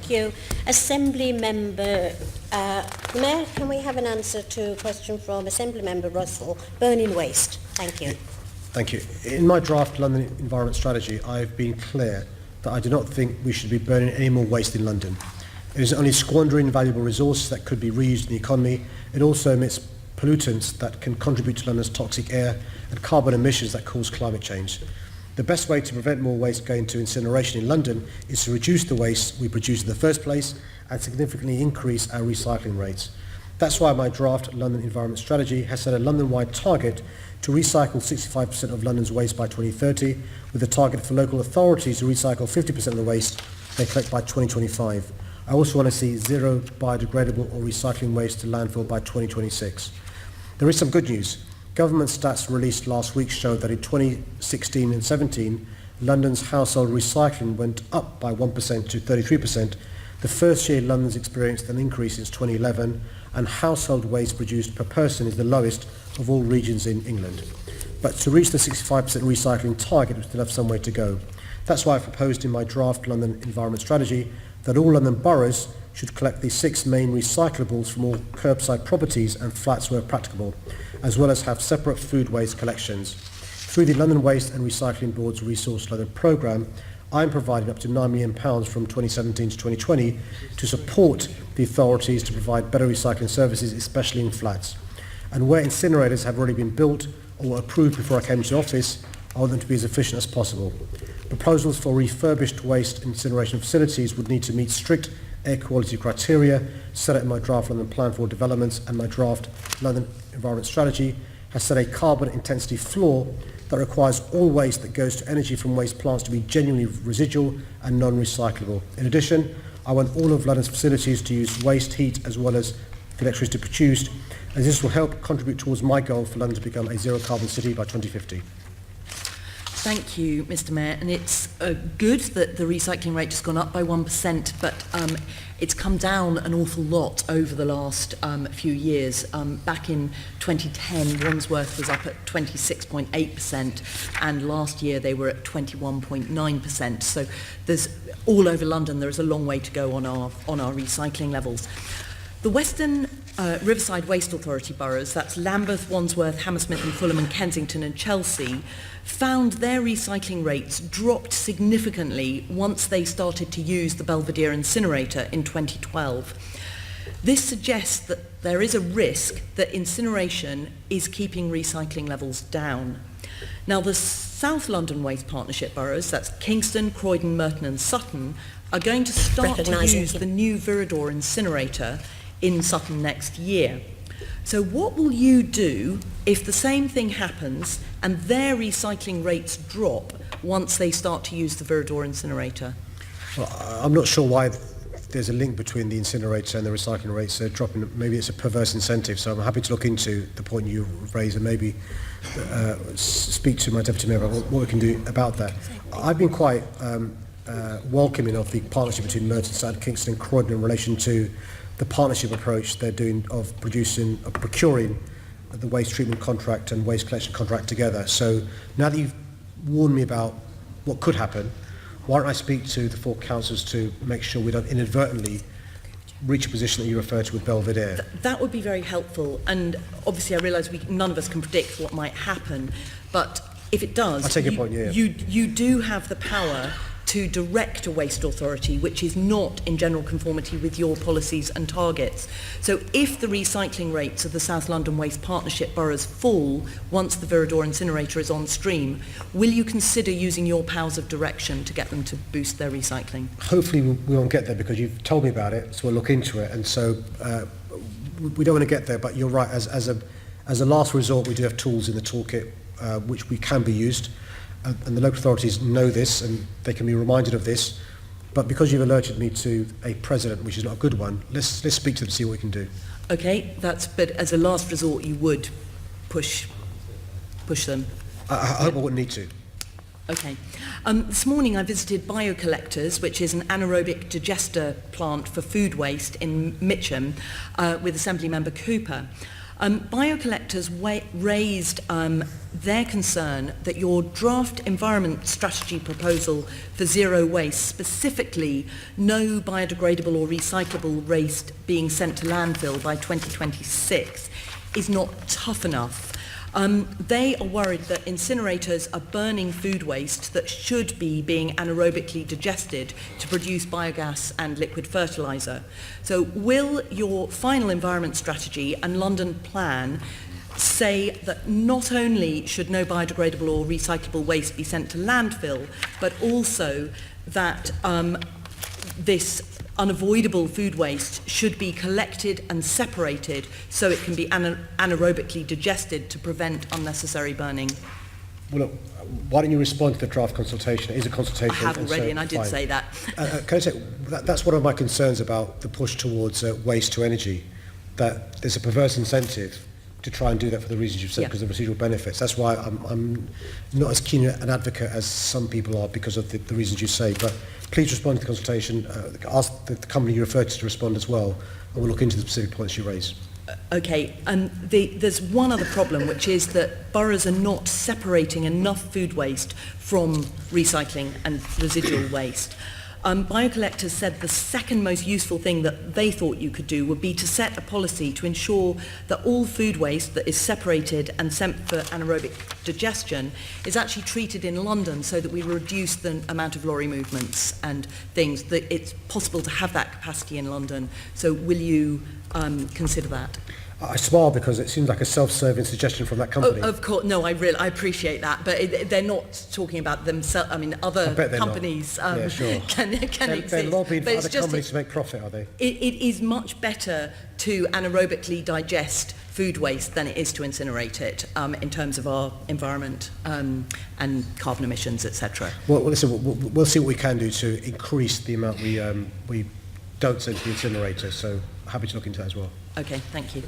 Thank you. Assembly Member, Mayor, can we have an answer to a question from Assembly Member Russell? Burning waste. Thank you. Thank you. In my draft London Environment Strategy, I've been clear that I do not think we should be burning any more waste in London. It is only squandering valuable resources that could be reused in the economy. It also emits pollutants that can contribute to London's toxic air and carbon emissions that cause climate change. The best way to prevent more waste going to incineration in London is to reduce the waste we produce in the first place and significantly increase our recycling rates. That's why my draft London Environment Strategy has set a London-wide target to recycle 65% of London's waste by 2030, with a target for local authorities to recycle 50% of the waste they collect by 2025. I also want to see zero biodegradable or recycling waste to landfill by 2026. There is some good news. Government stats released last week showed that in 2016 and 17, London's household recycling went up by 1% to 33%, the first year London's experienced an increase since 2011, and household waste produced per person is the lowest of all regions in England. But to reach the 65% recycling target, we still have some way to go. That's why I proposed in my draft London Environment Strategy that all London boroughs should collect the 6 main recyclables from all curbside properties and flats where practicable, as well as have separate food waste collections. Through the London Waste and Recycling Board's Resource London programme, I am providing up to £9 million from 2017 to 2020 to support the authorities to provide better recycling services, especially in flats. And where incinerators have already been built or approved before I came into office, I want them to be as efficient as possible. Proposals for refurbished waste incineration facilities would need to meet strict air quality criteria set out in my draft London Plan for Developments, and my draft London Environment Strategy has set a carbon intensity floor that requires all waste that goes to energy from waste plants to be genuinely residual and non-recyclable. In addition, I want all of London's facilities to use waste heat as well as the electricity produced, as this will help contribute towards my goal for London to become a zero carbon city by 2050. Thank you, Mr. Mayor. And it's good that the recycling rate has gone up by 1%, but it's come down an awful lot over the last few years. Back in 2010, Wandsworth was up at 26.8%, and last year they were at 21.9%. So there's all over London, there is a long way to go on our recycling levels. The Western Riverside Waste Authority boroughs, that's Lambeth, Wandsworth, Hammersmith and Fulham and Kensington and Chelsea, found their recycling rates dropped significantly once they started to use the Belvedere incinerator in 2012. This suggests that there is a risk that incineration is keeping recycling levels down. Now, the South London Waste Partnership boroughs, that's Kingston, Croydon, Merton and Sutton, are going to start to use the new Viridor incinerator in Sutton next year. So what will you do if the same thing happens and their recycling rates drop once they start to use the Viridor incinerator? Well, I'm not sure why there's a link between the incinerator and the recycling rates dropping. Maybe it's a perverse incentive, so I'm happy to look into the point you raised and maybe speak to my Deputy Mayor about what we can do about that. I've been quite welcoming of the partnership between Merton, Sutton, Kingston and Croydon in relation to the partnership approach they're doing of procuring the waste treatment contract and waste collection contract together. So now that you've warned me about what could happen, why don't I speak to the 4 councils to make sure we don't inadvertently reach a position that you refer to with Belvedere? That would be very helpful, and obviously I realise none of us can predict what might happen, but if it does, I take your point, yeah. You do have the power to direct a waste authority which is not in general conformity with your policies and targets. So if the recycling rates of the South London Waste Partnership boroughs fall once the Viridor incinerator is on stream, will you consider using your powers of direction to get them to boost their recycling? Hopefully we won't get there because you've told me about it, so we'll look into it. And so we don't want to get there, but you're right, as a last resort we do have tools in the toolkit which we can be used. And the local authorities know this and they can be reminded of this, but because you've alerted me to a precedent which is not a good one, let's speak to them and see what we can do. Okay, but as a last resort you would push them? I hope I wouldn't need to. Okay. This morning I visited Biocollectors, which is an anaerobic digester plant for food waste in Mitcham, with Assembly Member Cooper. Biocollectors raised their concern that your draft environment strategy proposal for zero waste, specifically no biodegradable or recyclable waste being sent to landfill by 2026, is not tough enough. They are worried that incinerators are burning food waste that should be being anaerobically digested to produce biogas and liquid fertiliser. So will your final environment strategy and London plan say that not only should no biodegradable or recyclable waste be sent to landfill, but also that this unavoidable food waste should be collected and separated so it can be anaerobically digested to prevent unnecessary burning? Well, look, why don't you respond to the draft consultation? It is a consultation. I have already, and I did say that. Can I say, that's one of my concerns about the push towards waste to energy, that there's a perverse incentive to try and do that for the reasons you've said, because of the residual benefits. That's why I'm not as keen an advocate as some people are, because of the reasons you say. But please respond to the consultation. Ask the company you referred to respond as well, and we'll look into the specific points you raise. Okay, and there's one other problem, which is that boroughs are not separating enough food waste from recycling and residual waste. Biocollectors said the second most useful thing that they thought you could do would be to set a policy to ensure that all food waste that is separated and sent for anaerobic digestion is actually treated in London, so that we reduce the amount of lorry movements and things, that it's possible to have that capacity in London. So will you consider that? I smile because it seems like a self-serving suggestion from that company. Oh, of course, no, I appreciate that, but they're not talking about themselves. I mean, other companies sure. can exist. They're lobbying for other companies to make profit, are they? It is much better to anaerobically digest food waste than it is to incinerate it in terms of our environment and carbon emissions, etc. Well, listen, we'll see what we can do to increase the amount we don't send to the incinerator, so happy to look into that as well. Okay, thank you.